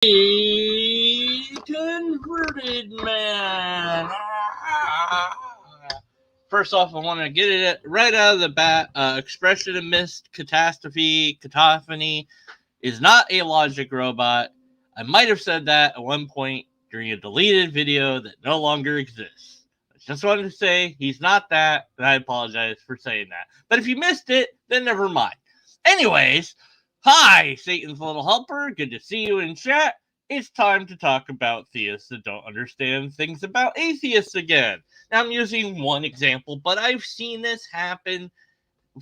A converted man. First off, I want to get it right out of the bat. Expression amidst catastrophe, cacophony is not a logic robot. I might have said that at one point during a deleted video that no longer exists. I just wanted to say he's not that, and I apologize for saying that. But if you missed it, then never mind. Anyways, hi, Satan's little helper. Good to see you in chat. It's time to talk about theists that don't understand things about atheists again. Now, I'm using one example, but I've seen this happen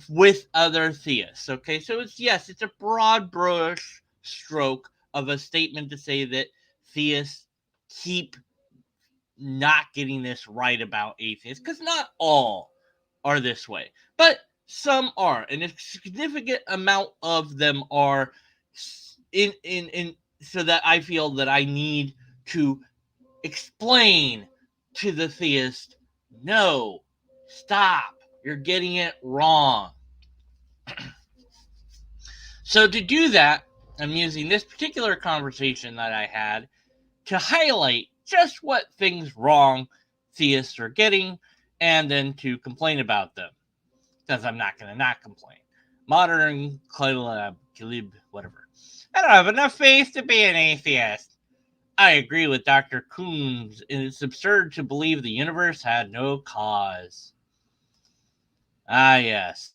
with other theists. Okay, so it's a broad brush stroke of a statement to say that theists keep not getting this right about atheists, because not all are this way, but some are, and a significant amount of them are in so that I feel that I need to explain to the theist, no, stop, you're getting it wrong. So to do that, I'm using this particular conversation that I had to highlight just what things wrong theists are getting, and then to complain about them, because I'm not going to not complain. Modern Calib, whatever. I don't have enough faith to be an atheist. I agree with Dr. Coons. It's absurd to believe the universe had no cause. Ah, yes.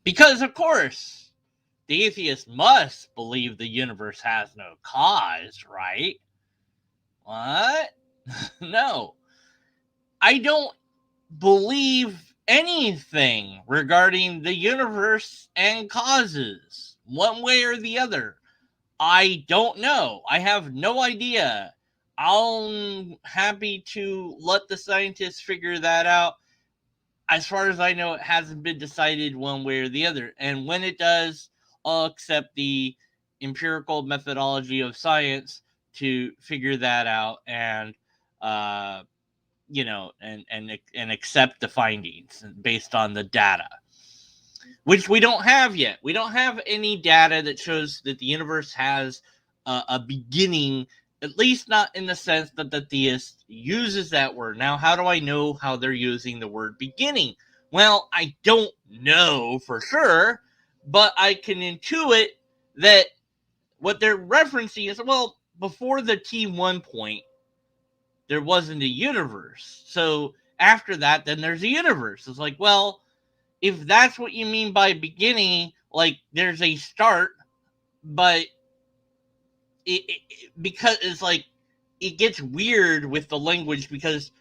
Because, of course, the atheist must believe the universe has no cause, right? What? No. I don't believe anything regarding the universe and causes, one way or the other. I don't know. I have no idea. I'm happy to let the scientists figure that out. As far as I know, it hasn't been decided one way or the other. And when it does, I'll accept the empirical methodology of science to figure that out and, and accept the findings based on the data, which we don't have yet. We don't have any data that shows that the universe has a beginning, at least not in the sense that the theist uses that word. Now, how do I know how they're using the word beginning? Well, I don't know for sure, but I can intuit that what they're referencing is, well, before the T1 point, there wasn't a universe. So after that, then there's a universe. It's like, well, if that's what you mean by beginning, like there's a start, but because it's like it gets weird with the language, because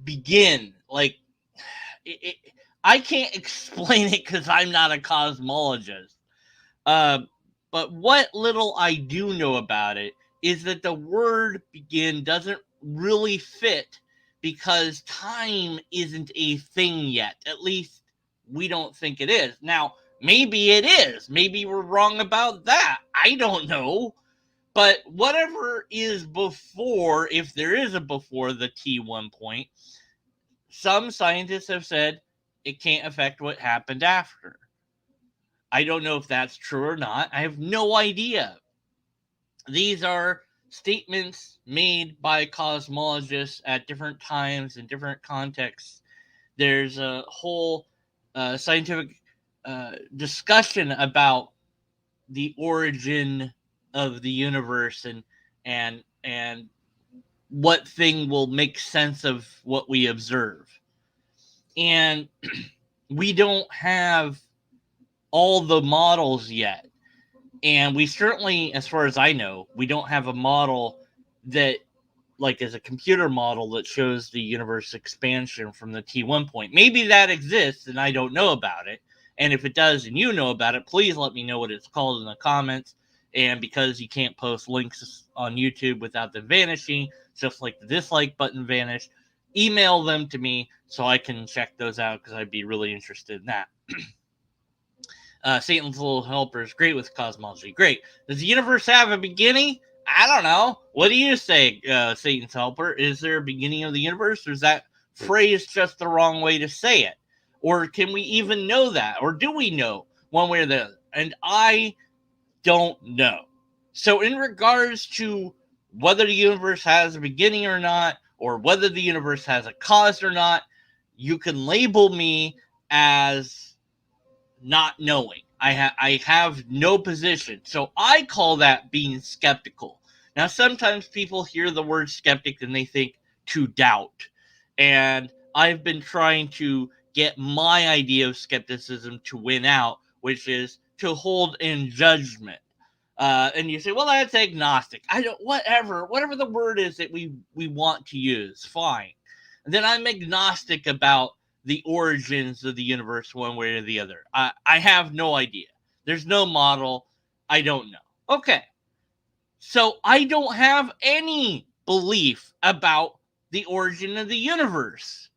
begin, like I can't explain it because I'm not a cosmologist. But what little I do know about it is that the word begin doesn't really fit because time isn't a thing yet. At least we don't think it is. Now, maybe it is. Maybe we're wrong about that. I don't know. But whatever is before, if there is a before the T1 point, some scientists have said it can't affect what happened after. I don't know if that's true or not. I have no idea. These are statements made by cosmologists at different times in different contexts. There's a whole scientific discussion about the origin of the universe and what thing will make sense of what we observe. And we don't have all the models yet. And we certainly, as far as I know, we don't have a model that, like, is a computer model that shows the universe expansion from the T1 point. Maybe that exists and I don't know about it. And if it does and you know about it, please let me know what it's called in the comments. And because you can't post links on YouTube without them vanishing, just like the dislike button vanished, email them to me so I can check those out, because I'd be really interested in that. Satan's little helper is great with cosmology. Great. Does the universe have a beginning? I don't know. What do you say, Satan's helper? Is there a beginning of the universe, or is that phrase just the wrong way to say it? Or can we even know that? Or do we know one way or the other? and I don't know. So in regards to whether the universe has a beginning or not, or whether the universe has a cause or not, you can label me as not knowing. I have no position. So I call that being skeptical. Now, sometimes people hear the word skeptic and they think to doubt. And I've been trying to get my idea of skepticism to win out, which is to hold in judgment. And you say, well, that's agnostic. I don't, whatever the word is that we want to use, fine. And then I'm agnostic about the origins of the universe one way or the other. I have no idea. There's no model. I don't know. Okay. So I don't have any belief about the origin of the universe.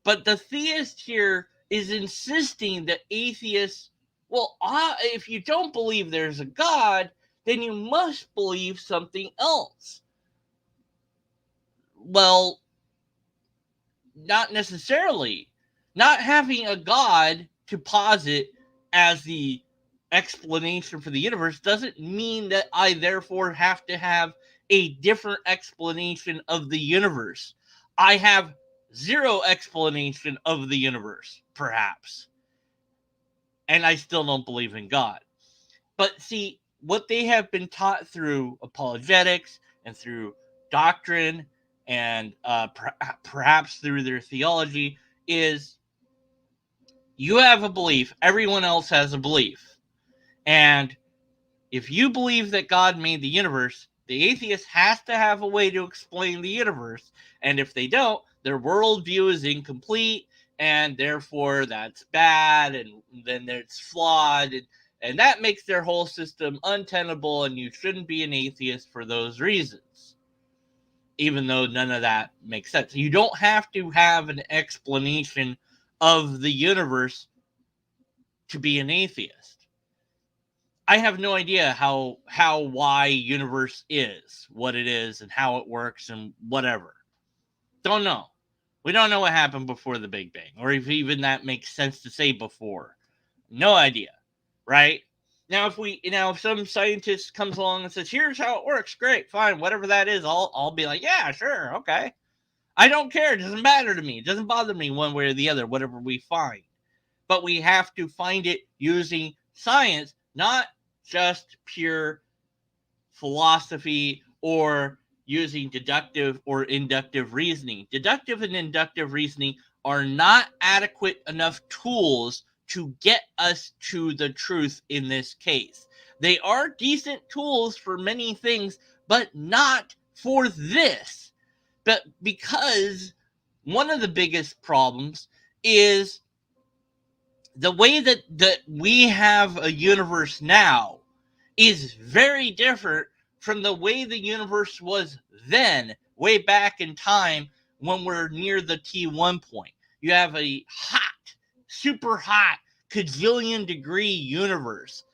But the theist here is insisting that atheists, well, if you don't believe there's a God, then you must believe something else. Well, not necessarily. Not having a God to posit as the explanation for the universe doesn't mean that I therefore have to have a different explanation of the universe. I have zero explanation of the universe, perhaps. And I still don't believe in God. But see, what they have been taught through apologetics and through doctrine and perhaps through their theology is you have a belief, everyone else has a belief. And if you believe that God made the universe, the atheist has to have a way to explain the universe. And if they don't, their worldview is incomplete, and therefore that's bad, and then it's flawed, and that makes their whole system untenable, and you shouldn't be an atheist for those reasons, even though none of that makes sense. You don't have to have an explanation of the universe to be an atheist. I have no idea why universe is what it is and how it works and whatever. Don't know. We don't know what happened before the Big Bang, or if even that makes sense to say before. No idea, right? Now, if some scientist comes along and says, "Here's how it works," great, fine, whatever that is, I'll be like, "Yeah, sure, okay." I don't care. It doesn't matter to me. It doesn't bother me one way or the other. Whatever we find, but we have to find it using science, not just pure philosophy or using deductive or inductive reasoning. Deductive and inductive reasoning are not adequate enough tools to get us to the truth in this case. They are decent tools for many things, but not for this. But because one of the biggest problems is the way that we have a universe now is very different from the way the universe was then, way back in time when we're near the T1 point. You have a hot, super hot, cajillion degree universe.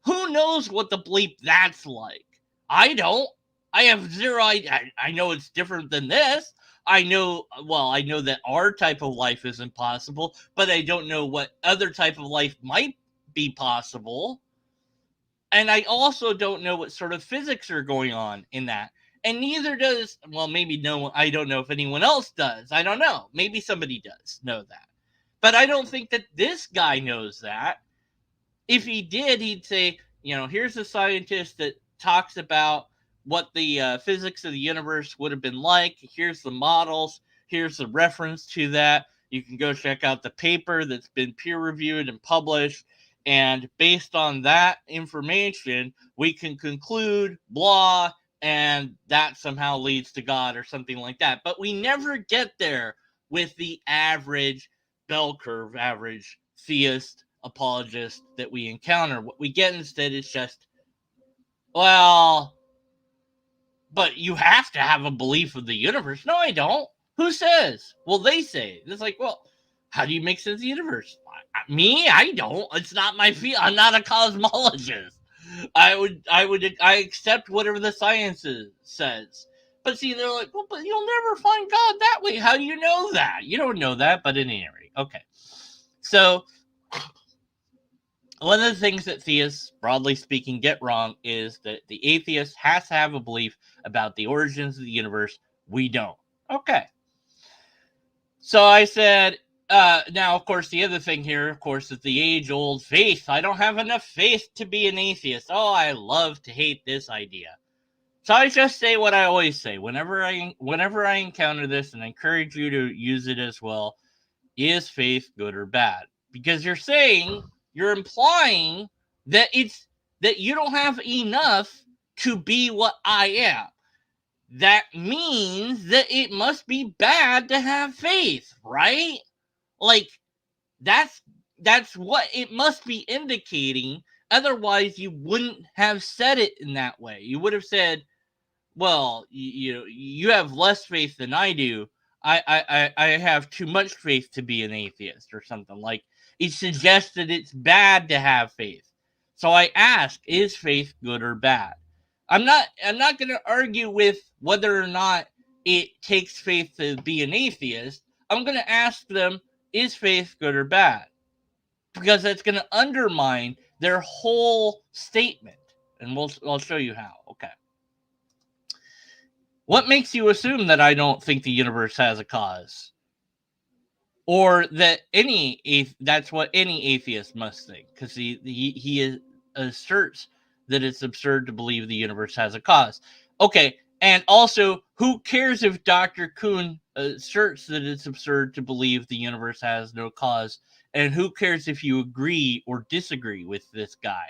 Who knows what the bleep that's like? I don't. I have zero idea. I know it's different than this. I know that our type of life is impossible, but I don't know what other type of life might be possible. And I also don't know what sort of physics are going on in that. And neither does, well, maybe no, I don't know if anyone else does. I don't know. Maybe somebody does know that. But I don't think that this guy knows that. If he did, he'd say, here's a scientist that talks about what the physics of the universe would have been like. Here's the models. Here's the reference to that. You can go check out the paper that's been peer-reviewed and published. And based on that information, we can conclude blah, and that somehow leads to God or something like that. But we never get there with the average bell curve, average theist apologist that we encounter. What we get instead is just, well, but you have to have a belief of the universe. No, I don't. Who says? Well, they say. It's like, well, how do you make sense of the universe? Me? I don't. It's not my field. I'm not a cosmologist. I accept whatever the science says. But see, they're like, well, but you'll never find God that way. How do you know that? You don't know that, but at any rate. Okay. So, one of the things that theists, broadly speaking, get wrong is that the atheist has to have a belief about the origins of the universe. We don't. Okay. So I said, now, of course, the other thing here, of course, is the age-old faith. I don't have enough faith to be an atheist. Oh, I love to hate this idea. So I just say what I always say. Whenever I encounter this, and I encourage you to use it as well, is faith good or bad? Because you're implying that you don't have enough to be what I am. That means that it must be bad to have faith, right? Like that's what it must be indicating. Otherwise, you wouldn't have said it in that way. You would have said, well, you have less faith than I do. I have too much faith to be an atheist or something. Like it suggests that it's bad to have faith. So I ask, is faith good or bad? I'm not going to argue with whether or not it takes faith to be an atheist. I'm going to ask them, is faith good or bad? Because that's going to undermine their whole statement. And I'll show you how. Okay. What makes you assume that I don't think the universe has a cause? Or that that's what any atheist must think? Because he asserts that it's absurd to believe the universe has a cause. Okay, and also, who cares if Dr. Kuhn asserts that it's absurd to believe the universe has no cause? And who cares if you agree or disagree with this guy?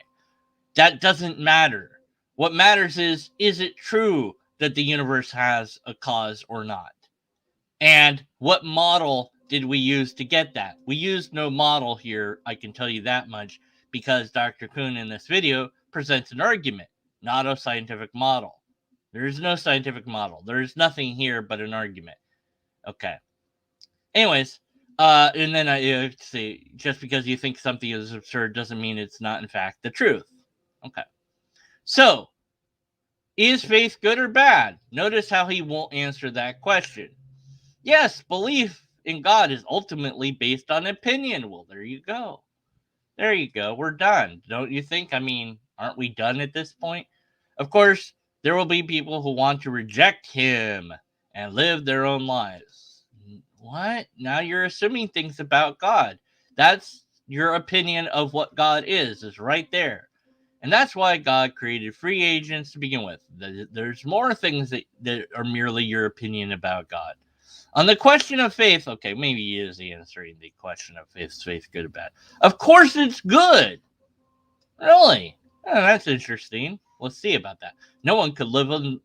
That doesn't matter. What matters is it true that the universe has a cause or not? And what model did we use to get that? We used no model here, I can tell you that much, because Dr. Kuhn in this video presents an argument, not a scientific model. There is no scientific model. There is nothing here but an argument. Okay. Anyways, and then I say, just because you think something is absurd doesn't mean it's not in fact the truth. Okay. So, is faith good or bad? Notice how he won't answer that question. Yes, belief in God is ultimately based on opinion. Well, there you go. There you go. We're done. Don't you think? I mean, aren't we done at this point? Of course, there will be people who want to reject him and live their own lives. What? Now you're assuming things about God. That's your opinion of what God is right there. And that's why God created free agents to begin with. There's more things that are merely your opinion about God. On the question of faith, okay, maybe he is answering the question of is faith good or bad? Of course it's good. Really? Oh, that's interesting. Let's see about that. No one could live a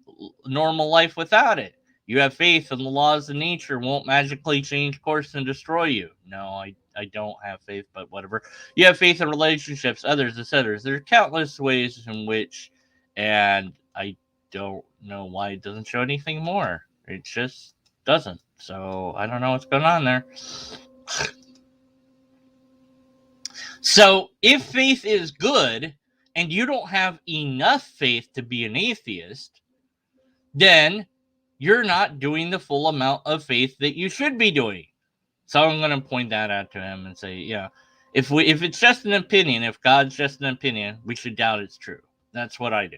normal life without it. You have faith and the laws of nature won't magically change course and destroy you. No, I don't have faith, but whatever. You have faith in relationships, others, etc. There are countless ways in which, and I don't know why it doesn't show anything more. It just doesn't. So I don't know what's going on there. So if faith is good and you don't have enough faith to be an atheist, then you're not doing the full amount of faith that you should be doing. So I'm going to point that out to him and say, yeah, if it's just an opinion, if God's just an opinion, we should doubt it's true. That's what I do.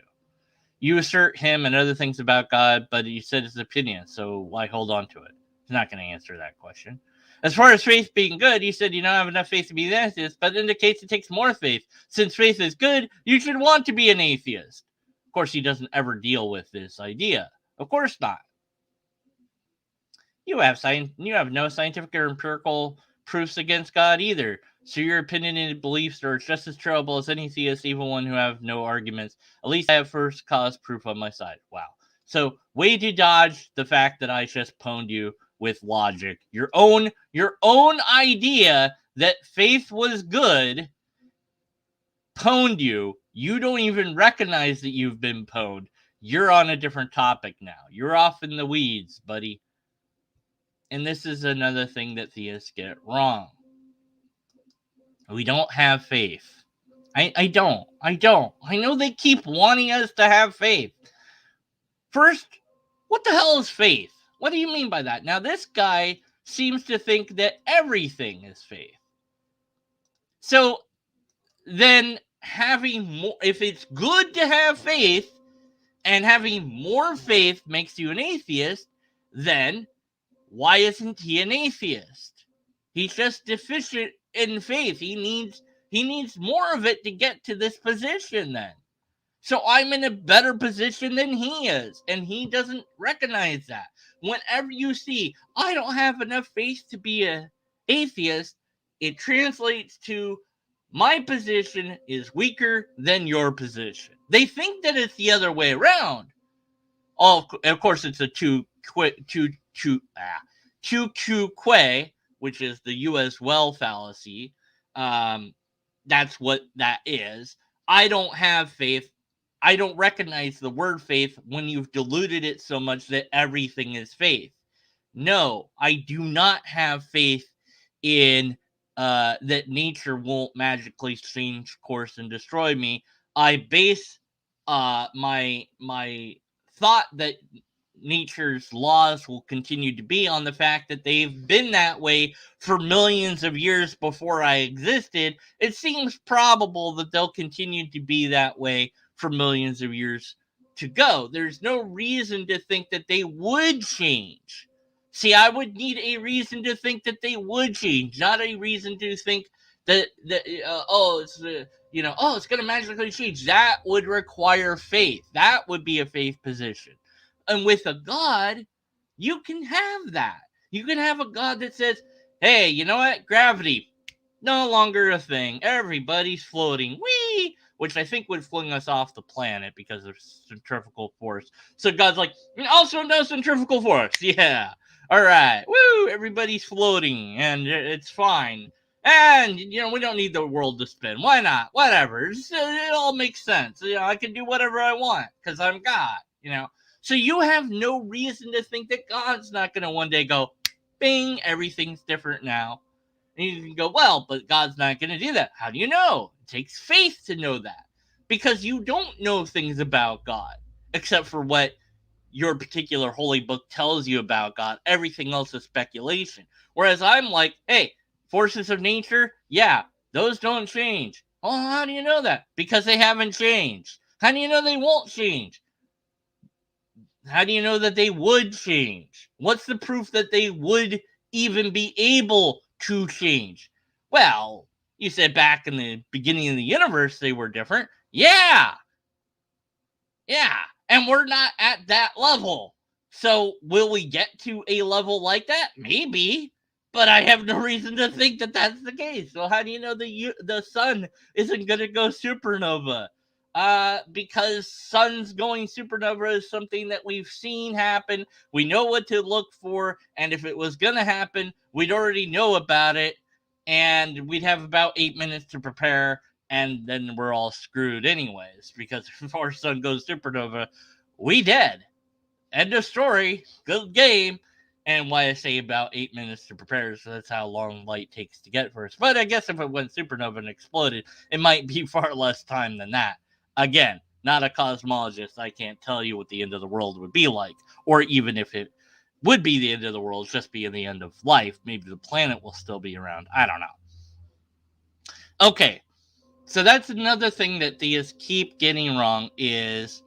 You assert him and other things about God, but you said it's opinion, so why hold on to it? He's not going to answer that question. As far as faith being good, you said you don't have enough faith to be an atheist, but it indicates it takes more faith. Since faith is good, you should want to be an atheist. Of course, he doesn't ever deal with this idea. Of course not. You have no scientific or empirical proofs against God either. So your opinionated beliefs are just as trouble as any theist, even one who have no arguments. At least I have first cause proof on my side. Wow. So way to dodge the fact that I just pwned you with logic. Your own idea that faith was good pwned you. You don't even recognize that you've been pwned. You're on a different topic now. You're off in the weeds, buddy. And this is another thing that theists get wrong. We don't have faith. I don't. I know they keep wanting us to have faith. First, what the hell is faith? What do you mean by that? Now, this guy seems to think that everything is faith. So, then having more, if it's good to have faith and having more faith makes you an atheist, then why isn't he an atheist? He's just deficient in faith. He needs more of it to get to this position then. So I'm in a better position than he is, and he doesn't recognize that. Whenever you see, I don't have enough faith to be an atheist, it translates to my position is weaker than your position. They think that it's the other way around. Oh, of course, it's a tu que, which is the U.S. well fallacy. That's what that is. I don't have faith. I don't recognize the word faith when you've diluted it so much that everything is faith. No, I do not have faith in that nature won't magically change course and destroy me. I base my thought that nature's laws will continue to be on the fact that they've been that way for millions of years before I existed. It seems probable that they'll continue to be that way for millions of years to go. There's no reason to think that they would change. See, I would need a reason to think that they would change, not a reason to think that it's going to magically change. That would require faith. That would be a faith position. And with a God, you can have that. You can have a God that says, hey, you know what? Gravity, no longer a thing. Everybody's floating. Whee! Which I think would fling us off the planet because of centrifugal force. So God's like, also no centrifugal force. Yeah. All right. Woo! Everybody's floating and it's fine. And, we don't need the world to spin. Why not? Whatever. It all makes sense. I can do whatever I want because I'm God, So you have no reason to think that God's not going to one day go, bing, everything's different now. And you can go, well, but God's not going to do that. How do you know? It takes faith to know that. Because you don't know things about God, except for what your particular holy book tells you about God. Everything else is speculation. Whereas I'm like, hey, forces of nature, yeah, those don't change. Oh, how do you know that? Because they haven't changed. How do you know they won't change? How do you know that they would change? What's the proof that they would even be able to change? Well, you said back in the beginning of the universe they were different. Yeah. And we're not at that level. So will we get to a level like that? Maybe. But I have no reason to think that that's the case. So how do you know the sun isn't going to go supernova? Because suns going supernova is something that we've seen happen. We know what to look for. And if it was going to happen, we'd already know about it. And we'd have about 8 minutes to prepare. And then we're all screwed anyways. Because if our sun goes supernova, we dead. End of story. Good game. And why I say about 8 minutes to prepare, so that's how long light takes to get first. But I guess if it went supernova and exploded, it might be far less time than that. Again, not a cosmologist. I can't tell you what the end of the world would be like. Or even if it would be the end of the world, just be the end of life. Maybe the planet will still be around. I don't know. Okay. So that's another thing that theists keep getting wrong is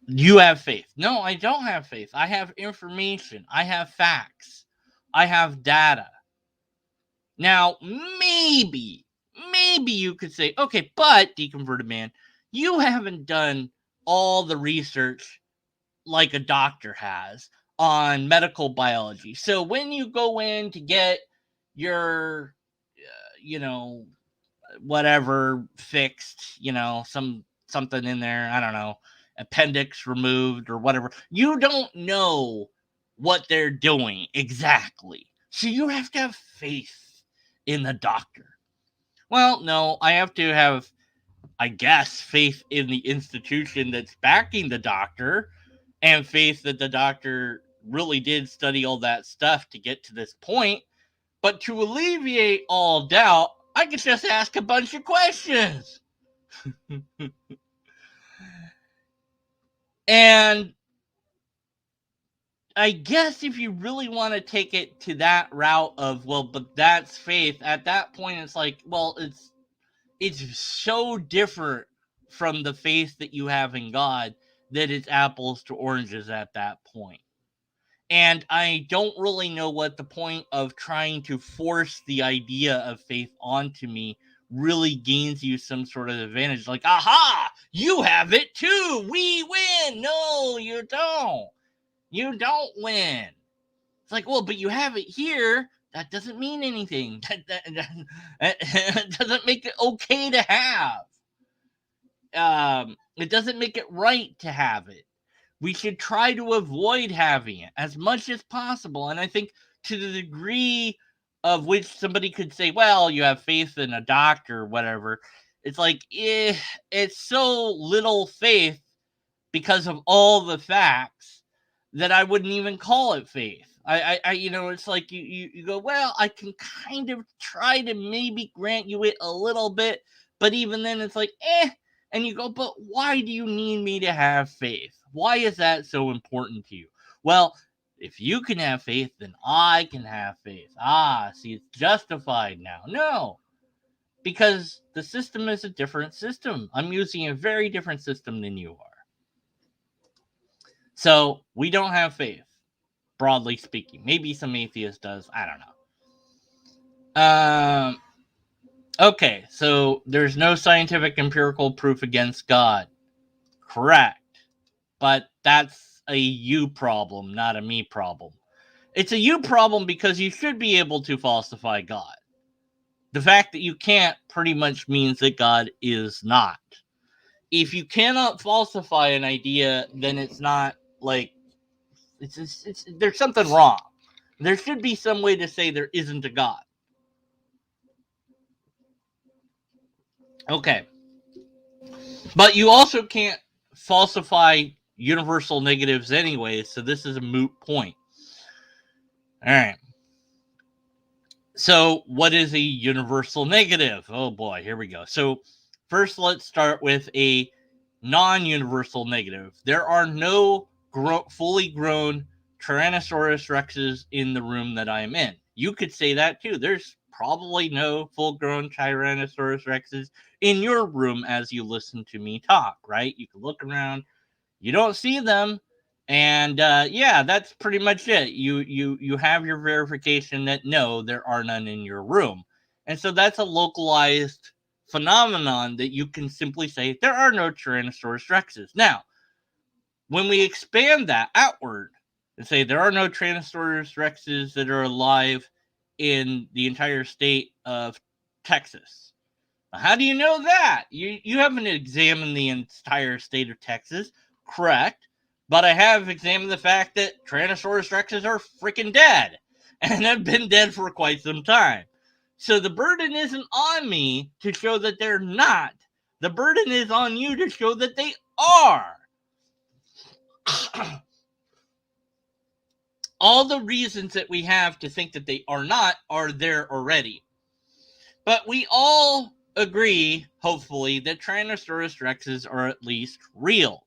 you have faith. No, I don't have faith. I have information. I have facts. I have data. Now, maybe you could say, okay, but deconverted man, you haven't done all the research like a doctor has on medical biology. So when you go in to get your, whatever fixed, something in there, I don't know, appendix removed or whatever, you don't know what they're doing exactly. So you have to have faith in the doctor. Well, no, I have to have, I guess, faith in the institution that's backing the doctor and faith that the doctor really did study all that stuff to get to this point. But to alleviate all doubt, I could just ask a bunch of questions. And I guess if you really want to take it to that route of, well, but that's faith, at that point it's like, well, it's so different from the faith that you have in God that it's apples to oranges at that point. And I don't really know what the point of trying to force the idea of faith onto me really gains you some sort of advantage. Like, aha, you have it too. We win. No, you don't. You don't win. It's like, well, but you have it here. That doesn't mean anything. That doesn't make it okay to have. It doesn't make it right to have it. We should try to avoid having it as much as possible. And I think to the degree of which somebody could say, well, you have faith in a doctor or whatever, it's like, it's so little faith because of all the facts that I wouldn't even call it faith. It's like you go, well, I can kind of try to maybe grant you it a little bit, but even then it's like, and you go, but why do you need me to have faith? Why is that so important to you? Well, if you can have faith, then I can have faith. See, it's justified now. No, because the system is a different system. I'm using a very different system than you are. So we don't have faith, broadly speaking. Maybe some atheist does. I don't know. Okay, so there's no scientific empirical proof against God. Correct. But that's a you problem, not a me problem. It's a you problem because you should be able to falsify God. The fact that you can't pretty much means that God is not. If you cannot falsify an idea, then it's not like there's something wrong. There should be some way to say there isn't a God. Okay. But you also can't falsify universal negatives anyway, so this is a moot point. All right. So, what is a universal negative? Oh boy, here we go. So, first, let's start with a non-universal negative. There are no fully grown Tyrannosaurus Rexes in the room that I'm in. You could say that too. There's probably no full-grown Tyrannosaurus Rexes in your room as you listen to me talk, right? You can look around, you don't see them, and yeah, that's pretty much it. You have your verification that no, there are none in your room, and so that's a localized phenomenon that you can simply say there are no Tyrannosaurus Rexes. Now, when we expand that outward and say there are no Tyrannosaurus Rexes that are alive in the entire state of Texas, how do you know that? You haven't examined the entire state of Texas, correct? But I have examined the fact that Tyrannosaurus Rexes are freaking dead and have been dead for quite some time. So the burden isn't on me to show that they're not. The burden is on you to show that they are. All the reasons that we have to think that they are not are there already. But we all agree, hopefully, that Tyrannosaurus Rexes are at least real.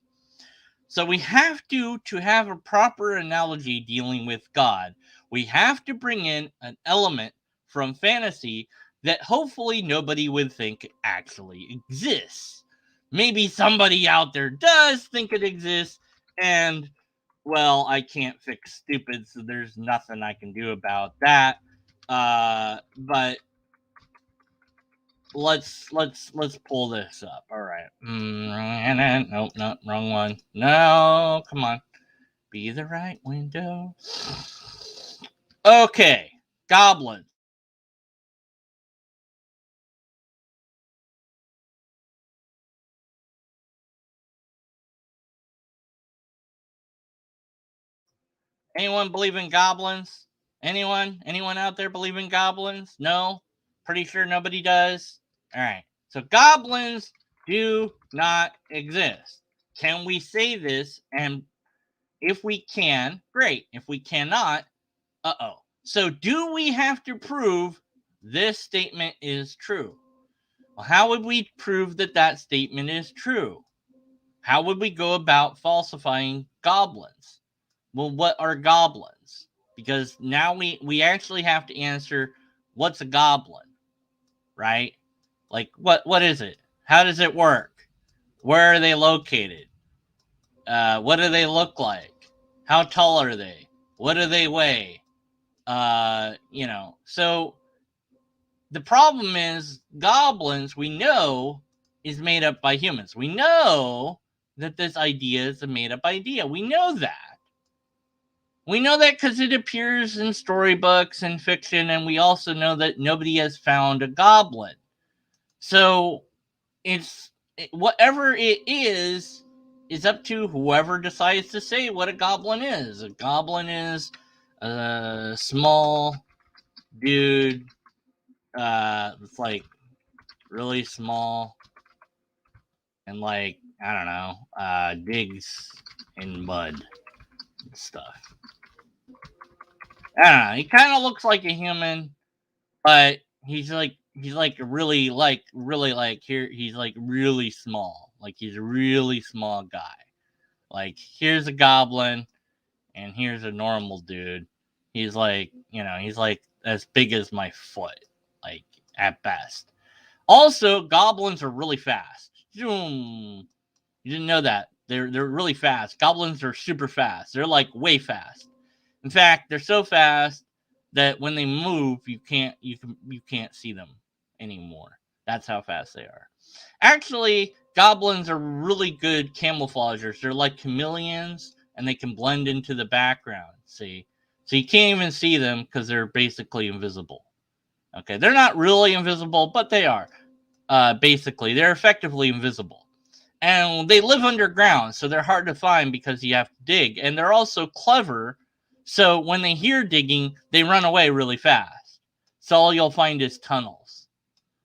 So we have to have a proper analogy dealing with God, we have to bring in an element from fantasy that hopefully nobody would think actually exists. Maybe somebody out there does think it exists, and, well, I can't fix stupid, so there's nothing I can do about that. But let's pull this up. All right. Nope, not wrong one. No, come on. Be the right window. Okay. Goblins. Anyone believe in goblins? Anyone out there believe in goblins? No? Pretty sure nobody does? All right. So goblins do not exist. Can we say this? And if we can, great. If we cannot, uh-oh. So do we have to prove this statement is true? Well, how would we prove that that statement is true? How would we go about falsifying goblins? Well, what are goblins? Because now we actually have to answer, what's a goblin, right? Like, what is it? How does it work? Where are they located? What do they look like? How tall are they? What do they weigh? So the problem is, goblins, we know, is made up by humans. We know that this idea is a made up idea. We know that. We know that because it appears in storybooks and fiction, and we also know that nobody has found a goblin. So whatever it is up to whoever decides to say what a goblin is. A goblin is a small dude, it's like really small, and like, I don't know, digs in mud and stuff. I don't know. He kind of looks like a human, but he's like really like here. He's like really small. Like, he's a really small guy. Like, here's a goblin, and here's a normal dude. He's like, he's like as big as my foot, like, at best. Also, goblins are really fast. Zoom. You didn't know that. They're really fast. Goblins are super fast. They're like way fast. In fact, they're so fast that when they move, you can't see them anymore. That's how fast they are. Actually, goblins are really good camouflagers. They're like chameleons, and they can blend into the background. See, so you can't even see them because they're basically invisible. Okay, they're not really invisible, but they are. Basically, they're effectively invisible. And they live underground, so they're hard to find because you have to dig. And they're also clever, so when they hear digging, they run away really fast. So all you'll find is tunnels.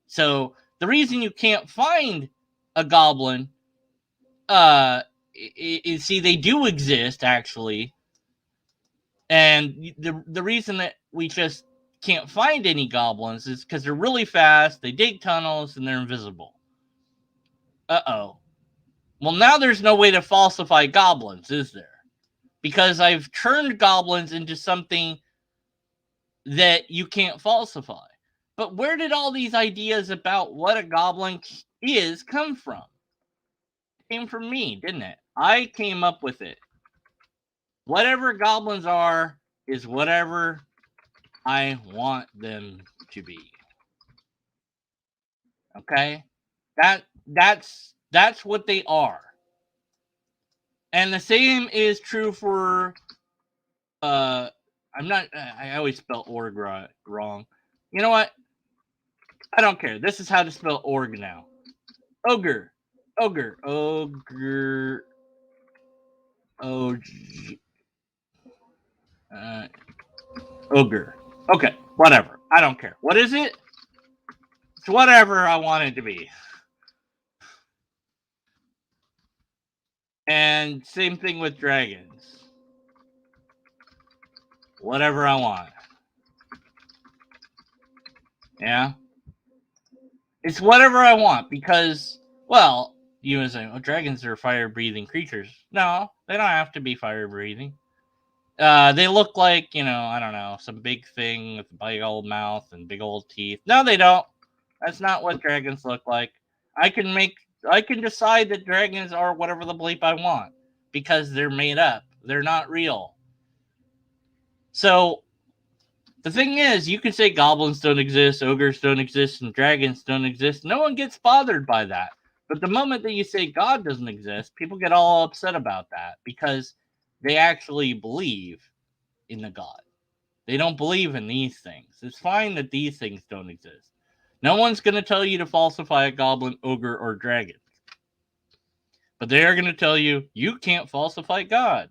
So the reason you can't find a goblin, see, they do exist, actually. And the reason that we just can't find any goblins is because they're really fast, they dig tunnels, and they're invisible. Uh-oh. Well, now there's no way to falsify goblins, is there? Because I've turned goblins into something that you can't falsify. But where did all these ideas about what a goblin is come from? It came from me, didn't it? I came up with it. Whatever goblins are is whatever I want them to be. Okay? That's what they are. And the same is true for I always spell org wrong. You know what? I don't care. This is how to spell org now. Ogre. Ogre. Ogre. Og. Ogre. Okay, whatever. I don't care. What is it? It's whatever I want it to be. And same thing with dragons. Whatever I want. Yeah? It's whatever I want because, well, you would say, well, dragons are fire-breathing creatures. No, they don't have to be fire-breathing. They look like, I don't know, some big thing with a big old mouth and big old teeth. No, they don't. That's not what dragons look like. I can decide that dragons are whatever the bleep I want because they're made up. They're not real. So the thing is, you can say goblins don't exist, ogres don't exist, and dragons don't exist. No one gets bothered by that. But the moment that you say God doesn't exist, people get all upset about that because they actually believe in the God. They don't believe in these things. It's fine that these things don't exist. No one's going to tell you to falsify a goblin, ogre, or dragon. But they are going to tell you, you can't falsify God.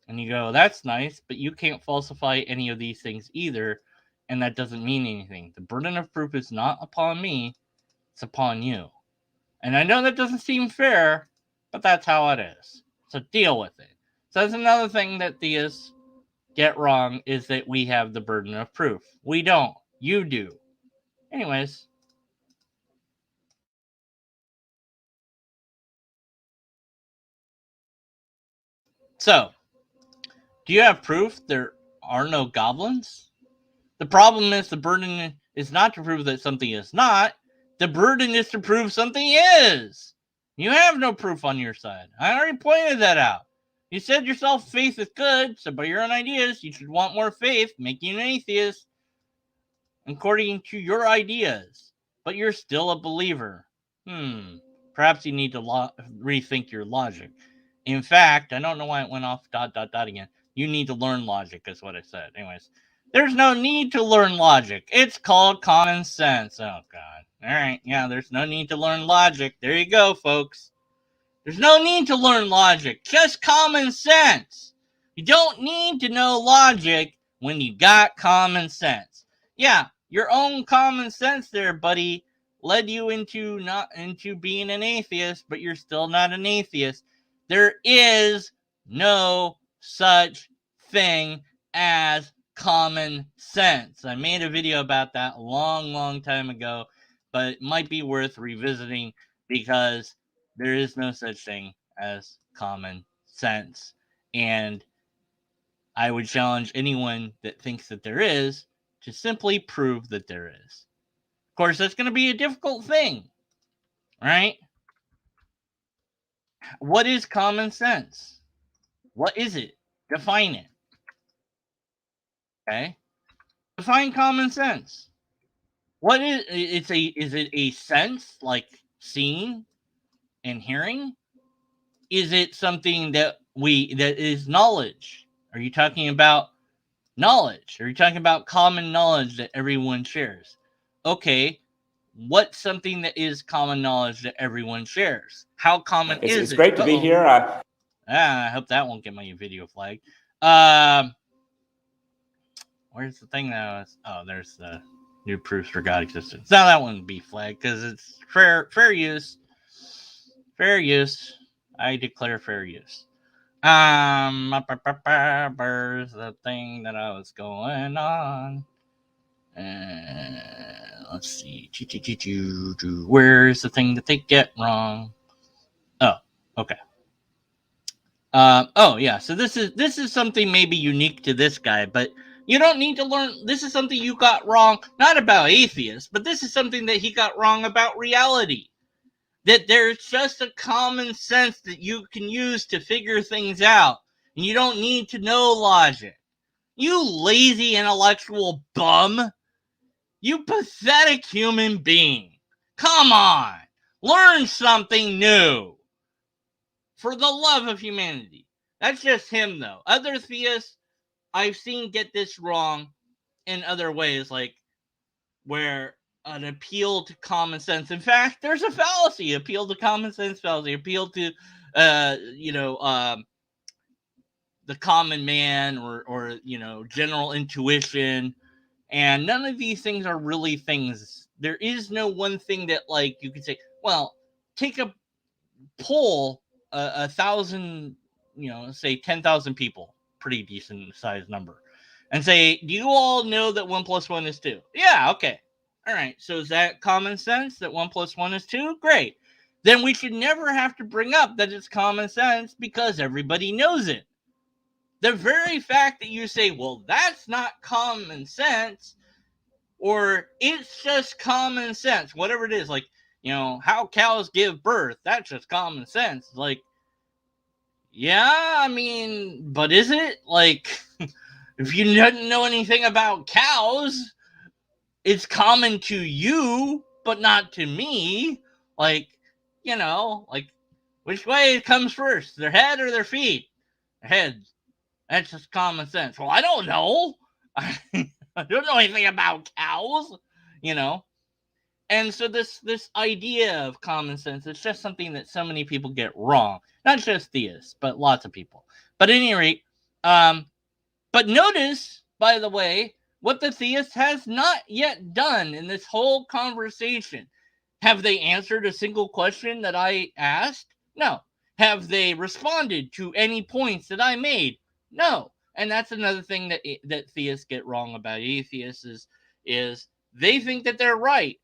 And you go, that's nice, but you can't falsify any of these things either, and that doesn't mean anything. The burden of proof is not upon me, it's upon you. And I know that doesn't seem fair, but that's how it is. So deal with it. So that's another thing that theists get wrong, is that we have the burden of proof. We don't. You do. Anyways. So, Do you have proof there are no goblins? The problem is the burden is not to prove that something is not. The burden is to prove something is. You have no proof on your side. I already pointed that out. You said yourself faith is good, so by your own ideas, you should want more faith, making you an atheist, according to your ideas. But you're still a believer. Perhaps you need to rethink your logic. In fact, I don't know why it went off ... again. You need to learn logic, is what I said. Anyways, there's no need to learn logic. It's called common sense. Oh, God. All right. Yeah, there's no need to learn logic. There you go, folks. There's no need to learn logic. Just common sense. You don't need to know logic when you got common sense. Yeah, your own common sense there, buddy, led you into being an atheist, but you're still not an atheist. There is no such thing as common sense. I made a video about that a long time ago, but it might be worth revisiting because there is no such thing as common sense. And I would challenge anyone that thinks that there is to simply prove that there is. Of course, that's going to be a difficult thing, right? What is common sense? What is it? Define it. Okay? Define common sense. What is it a sense like seeing and hearing? Is it something that is knowledge? Are you talking about knowledge? Are you talking about common knowledge that everyone shares? Okay, what's something that is common knowledge that everyone shares? How common is it? It's great to be here. I hope that won't get my video flagged. Where's the thing that there's the new proofs for God existence. Now that wouldn't be flagged because it's fair use. Fair use. I declare fair use. Where's the thing that I was going on? Let's see. Where's the thing that they get wrong? Oh, okay. Yeah. So this is something maybe unique to this guy, but you don't need to learn. This is something you got wrong, not about atheists, but this is something that he got wrong about reality. That there's just a common sense that you can use to figure things out. And you don't need to know logic. You lazy intellectual bum. You pathetic human being. Come on. Learn something new. For the love of humanity. That's just him, though. Other theists I've seen get this wrong in other ways, like where an appeal to common sense. In fact, there's a fallacy, appeal to common sense fallacy, appeal to, the common man or general intuition. And none of these things are really things. There is no one thing that, like, you could say, well, take a poll, 1,000, say 10,000 people, pretty decent sized number, and say, do you all know that 1 + 1 is 2? Yeah, okay. All right, so is that common sense that 1 + 1 is 2? Great. Then we should never have to bring up that it's common sense because everybody knows it. The very fact that you say, well, that's not common sense, or it's just common sense, whatever it is, like, how cows give birth, that's just common sense. Like, yeah, I mean, but is it? Like, if you didn't know anything about cows, it's common to you, but not to me. Like, like, which way comes first, their head or their feet? Their heads. That's just common sense. Well, I don't know. I don't know anything about cows, And so this idea of common sense, it's just something that so many people get wrong. Not just theists, but lots of people. But at any rate, but notice, by the way, what the theist has not yet done in this whole conversation. Have they answered a single question that I asked? No. Have they responded to any points that I made? No. And that's another thing that theists get wrong about atheists is they think that they're right.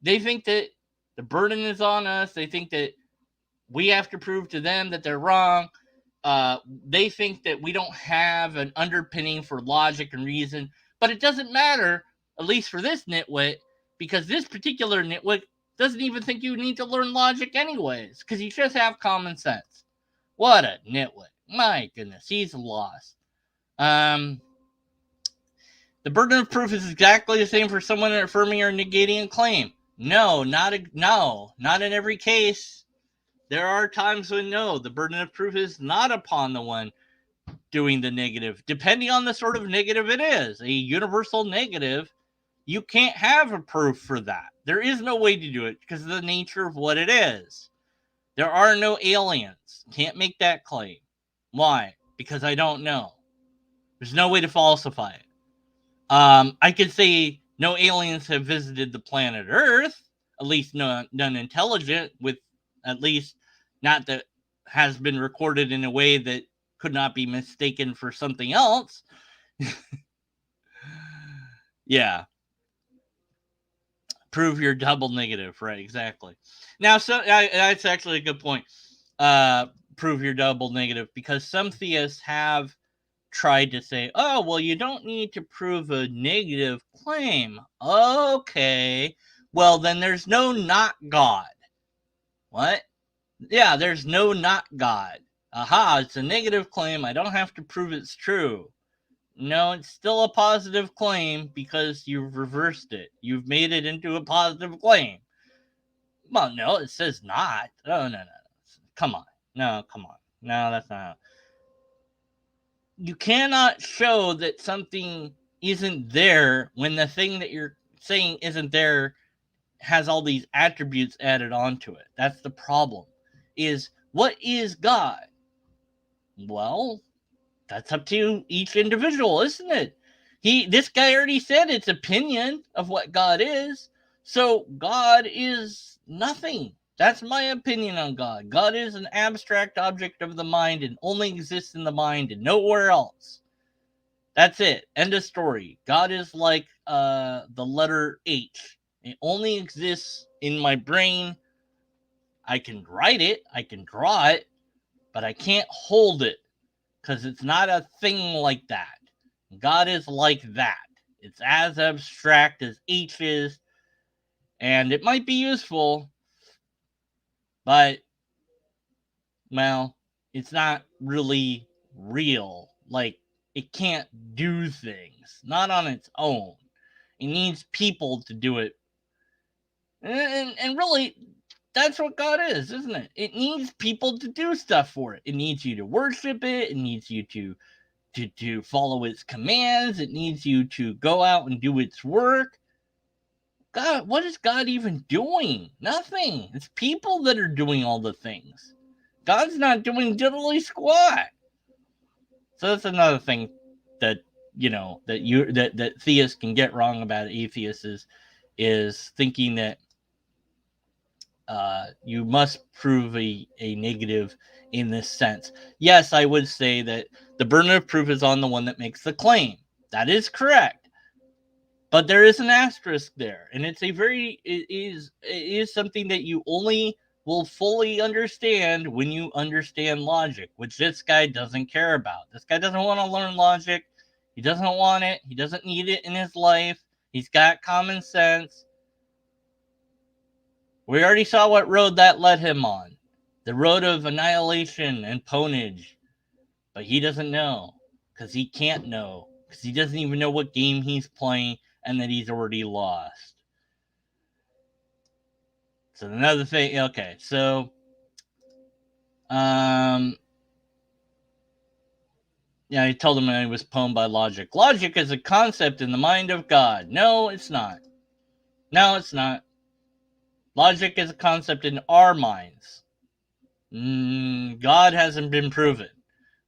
They think that the burden is on us. They think that we have to prove to them that they're wrong. they think that we don't have an underpinning for logic and reason, but it doesn't matter, at least for this nitwit, because this particular nitwit doesn't even think you need to learn logic anyways, because you just have common sense. What a nitwit. My goodness, he's lost. The burden of proof is exactly the same for someone affirming or negating a claim. No, not in every case. There are times when the burden of proof is not upon the one doing the negative, depending on the sort of negative it is. A universal negative, you can't have a proof for that. There is no way to do it because of the nature of what it is. There are no aliens. Can't make that claim. Why? Because I don't know. There's no way to falsify it. I could say no aliens have visited the planet Earth, at least none intelligent, with at least not that has been recorded in a way that could not be mistaken for something else. Yeah. Prove your double negative, right? Exactly. Now, so that's actually a good point. Prove your double negative, because some theists have tried to say, oh, well, you don't need to prove a negative claim. Okay. Well, then there's no not God. What? Yeah, there's no not God. Aha, it's a negative claim. I don't have to prove it's true. No, it's still a positive claim because you've reversed it. You've made it into a positive claim. Well, no, it says not. Oh, no. Come on. No, come on. No, that's not. You cannot show that something isn't there when the thing that you're saying isn't there has all these attributes added onto it. That's the problem. Is what is God? Well, that's up to each individual, isn't it? This guy already said its opinion of what God is. So God is nothing. That's my opinion on God. God is an abstract object of the mind and only exists in the mind and nowhere else. That's it. End of story. God is like the letter H. It only exists in my brain. I can write it, I can draw it, but I can't hold it because it's not a thing like that. God is like that. It's as abstract as H is, and it might be useful, but, well, it's not really real. Like, it can't do things, not on its own. It needs people to do it. And really, that's what God is, isn't it? It needs people to do stuff for it. It needs you to worship it. It needs you to follow its commands. It needs you to go out and do its work. God, what is God even doing? Nothing. It's people that are doing all the things. God's not doing diddly squat. So that's another thing that that theists can get wrong about atheists is thinking that you must prove a negative in this sense. Yes, I would say that the burden of proof is on the one that makes the claim. That is correct. But there is an asterisk there, and it is something that you only will fully understand when you understand logic, which this guy doesn't care about. This guy doesn't want to learn logic. He doesn't want it. He doesn't need it in his life. He's got common sense. We already saw what road that led him on. The road of annihilation and ponage. But he doesn't know. Because he can't know. Because he doesn't even know what game he's playing and that he's already lost. So another thing, okay, so yeah, I told him I was pwned by logic. Logic is a concept in the mind of God. No, it's not. No, it's not. Logic is a concept in our minds. God hasn't been proven.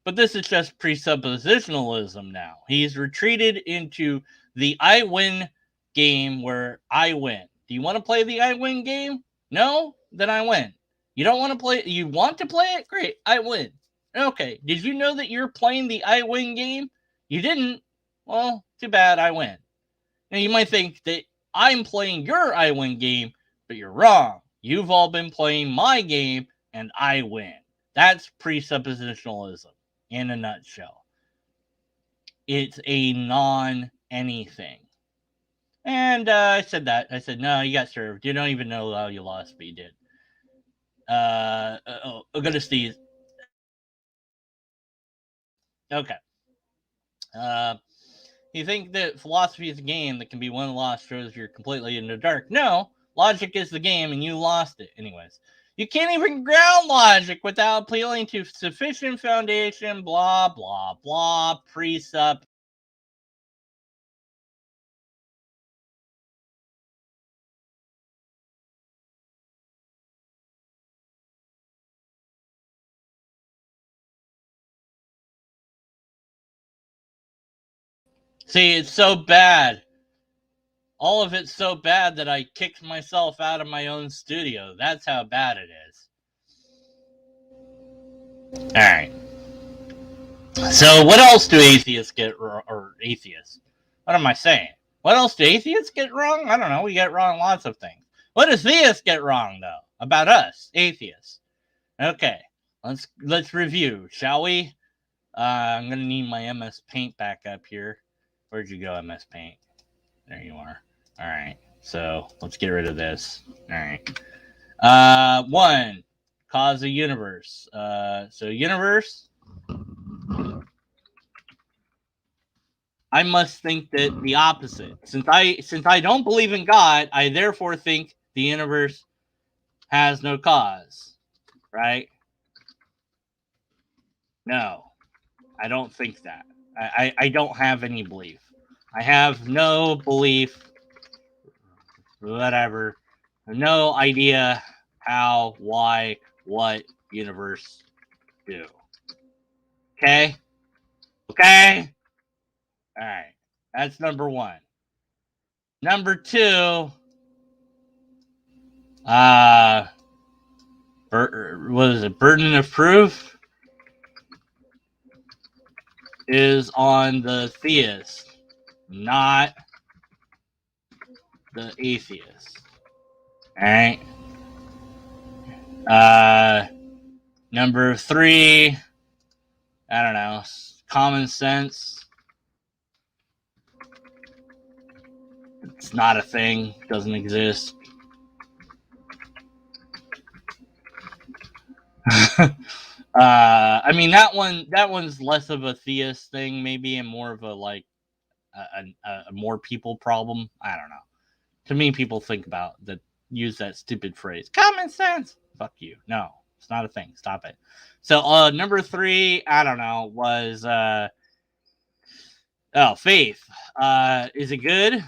But this is just presuppositionalism now. He's retreated into the I win game where I win. Do you want to play the I win game? No? Then I win. You don't want to play it? You want to play it? Great. I win. Okay. Did you know that you're playing the I win game? You didn't? Well, too bad. I win. Now you might think that I'm playing your I win game, but you're wrong. You've all been playing my game and I win. That's presuppositionalism in a nutshell. It's a non-anything. And I said that. I said, no, you got served. You don't even know how you lost, but you did. Go to Steve. Okay. You think that philosophy is a game that can be won and lost shows you're completely in the dark. No, logic is the game and you lost it. Anyways, you can't even ground logic without appealing to sufficient foundation, blah, blah, blah, precept. See, it's so bad. All of it's so bad that I kicked myself out of my own studio. That's how bad it is. Alright. So, what else do atheists get, or atheists? What am I saying? What else do atheists get wrong? I don't know. We get wrong lots of things. What does theists get wrong, though? About us, atheists. Okay, let's review, shall we? I'm going to need my MS Paint back up here. Where'd you go, MS Paint? There you are. All right, so let's get rid of this. All right. 1, cause a universe. So universe, I must think that the opposite. Since I don't believe in God, I therefore think the universe has no cause, right? No, I don't think that. I don't have any belief. I have no belief, whatever, no idea how, why, what universe do. Okay? Okay? All right. That's number 1. Number 2, what is it? Burden of proof is on the theist, not the atheist. All right. Number 3, I don't know, common sense. It's not a thing, doesn't exist. I mean, that one's less of a theist thing, maybe, and more of a like a more people problem. I don't know. To me, people think about that, use that stupid phrase, common sense. Fuck you. No, it's not a thing. Stop it. So number 3, I don't know, was faith. Is it good?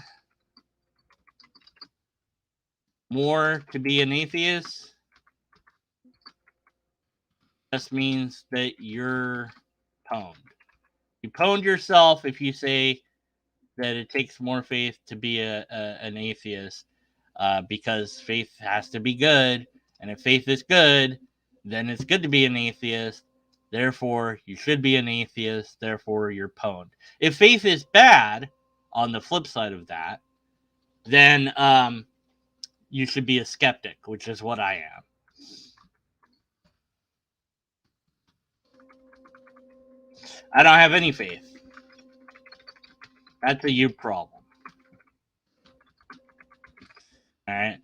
More to be an atheist? Just means that you're pwned. You pwned yourself if you say that it takes more faith to be an atheist, because faith has to be good, and if faith is good, then it's good to be an atheist. Therefore, you should be an atheist. Therefore, you're pwned. If faith is bad, on the flip side of that, then you should be a skeptic, which is what I am. I don't have any faith. That's a you problem. All right.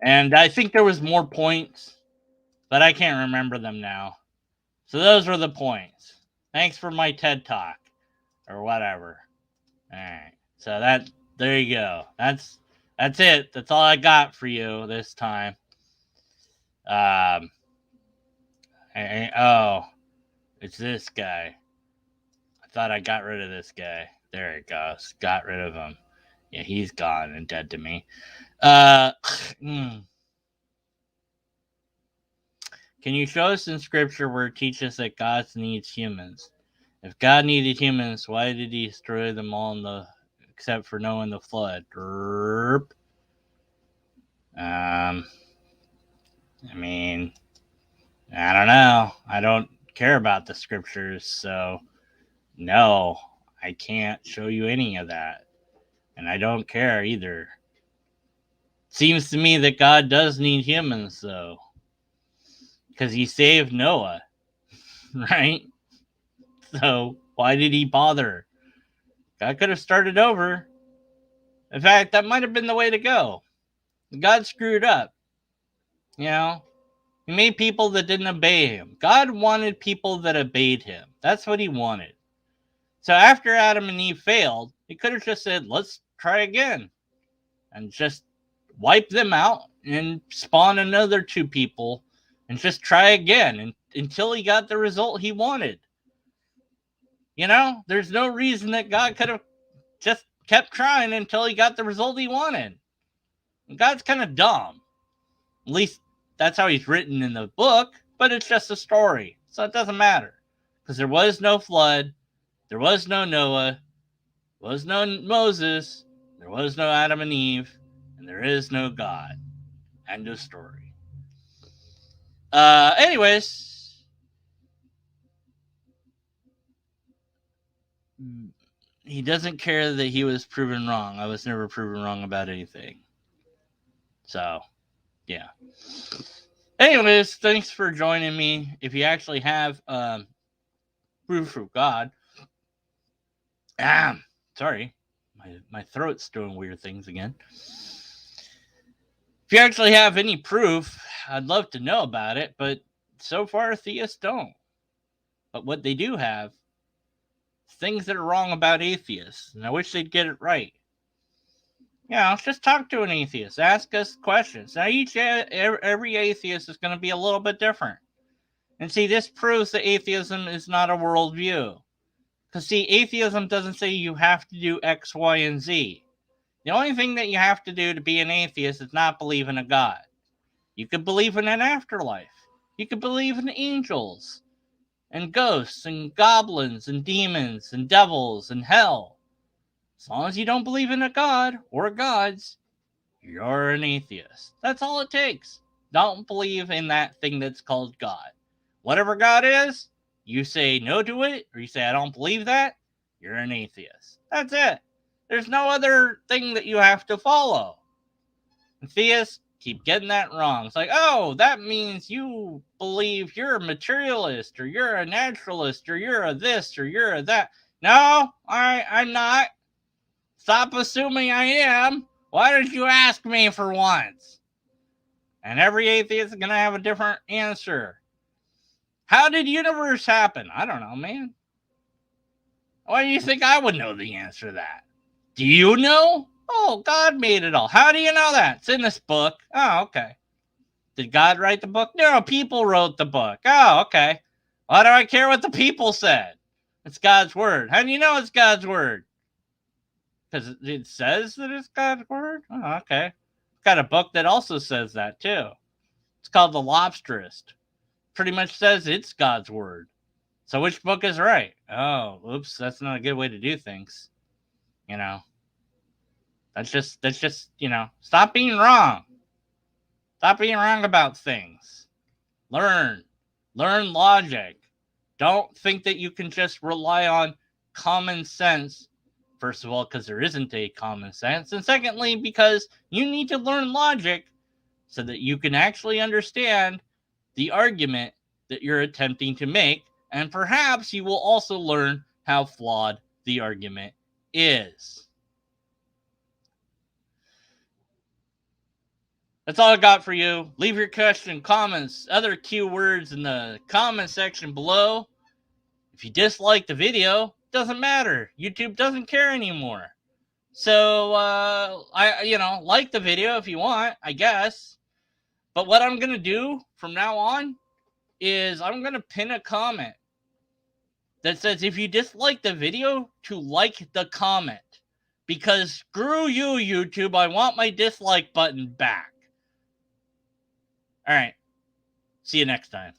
And I think there was more points, but I can't remember them now. So those were the points. Thanks for my TED Talk, or whatever. All right. So there you go. That's it. That's all I got for you this time. It's this guy. I thought I got rid of this guy. There it goes. Got rid of him. Yeah, he's gone and dead to me. Can you show us in scripture where it teaches that God needs humans? If God needed humans, why did he destroy them all except for Noah and the flood? I mean, I don't know. I don't care about the scriptures, so no, I can't show you any of that. And I don't care either. Seems to me that God does need humans, though. Because he saved Noah, right? So why did he bother? God could have started over. In fact, that might have been the way to go. God screwed up. You know, he made people that didn't obey him. God wanted people that obeyed him. That's what he wanted. So after Adam and Eve failed, he could have just said, let's try again. And just wipe them out and spawn another two people and just try again until he got the result he wanted. You know, there's no reason that God could have just kept trying until he got the result he wanted. And God's kind of dumb. At least that's how he's written in the book, but it's just a story. So it doesn't matter. Because there was no flood, there was no Noah, there was no Moses, there was no Adam and Eve, and there is no God. End of story. Anyways, he doesn't care that he was proven wrong. I was never proven wrong about anything. So, yeah. Anyways, thanks for joining me. If you actually have proof of God, sorry, my throat's doing weird things again. If you actually have any proof, I'd love to know about it, but so far theists don't. But what they do have is things that are wrong about atheists, and I wish they'd get it right. Yeah, just talk to an atheist. Ask us questions. Now, every atheist is going to be a little bit different. And see, this proves that atheism is not a worldview. Because see, atheism doesn't say you have to do X, Y, and Z. The only thing that you have to do to be an atheist is not believe in a God. You could believe in an afterlife. You could believe in angels, and ghosts, and goblins, and demons, and devils, and hell. As long as you don't believe in a God or gods, you're an atheist. That's all it takes. Don't believe in that thing that's called God. Whatever God is, you say no to it, or you say I don't believe that, you're an atheist. That's it. There's no other thing that you have to follow. And theists keep getting that wrong. It's like, oh, that means you believe you're a materialist, or you're a naturalist, or you're a this, or you're a that. No, I'm not. Stop assuming I am. Why did you ask me for once? And every atheist is going to have a different answer. How did the universe happen? I don't know, man. Why do you think I would know the answer to that? Do you know? Oh, God made it all. How do you know that? It's in this book. Oh, okay. Did God write the book? No, people wrote the book. Oh, okay. Why do I care what the people said? It's God's word. How do you know it's God's word? Because it says that it's God's word? Oh, okay. Got a book that also says that, too. It's called The Lobsterist. Pretty much says it's God's word. So which book is right? Oh, oops, that's not a good way to do things. You know. That's just, you know, stop being wrong. Stop being wrong about things. Learn logic. Don't think that you can just rely on common sense. First of all, because there isn't a common sense. And secondly, because you need to learn logic so that you can actually understand the argument that you're attempting to make. And perhaps you will also learn how flawed the argument is. That's all I got for you. Leave your question, comments, other keywords in the comment section below. If you dislike the video, doesn't matter. YouTube doesn't care anymore. So, like the video if you want, I guess. But what I'm going to do from now on is I'm going to pin a comment that says if you dislike the video, to like the comment. Because screw you, YouTube, I want my dislike button back. All right. See you next time.